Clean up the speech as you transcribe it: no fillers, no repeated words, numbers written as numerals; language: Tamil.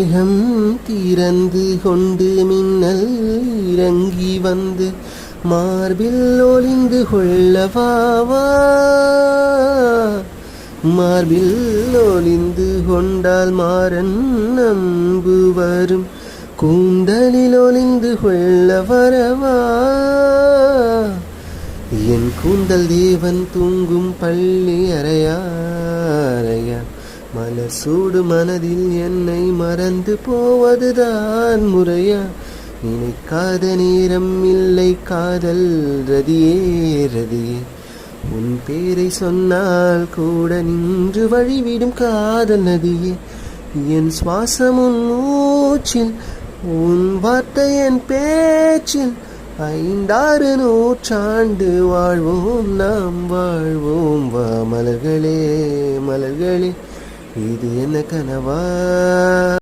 மேகம் திறந்து கொண்டு மின்னல் இறங்கி வந்து மார்பில் ஒளிந்து கொள்ளவாவா. மார்பில் ஒளிந்து கொண்டால் மாறன் நம்பு வரும், கூந்தலில் ஒளிந்து கொள்ள வரவா. என் கூந்தல் தேவன் தூங்கும் பள்ளி அறையா அறையா. மலர் சூடு மனதில் என்னை மறந்து போவதுதான் முறையா. நினைக்காத நேரம் இல்லை காதல் ரதியே ரதியே. உன் பேரை சொன்னால் கூட நின்று வழிவிடும் காதல் நதியே. என் சுவாசம் உன் மூச்சில், உன் வார்த்தை என் பேச்சில். 5-6 நூற்றாண்டு வாழ்வோம் நாம் வாழ்வோம். வா மலர்களே மலர்களே, இது என்ன கனவா?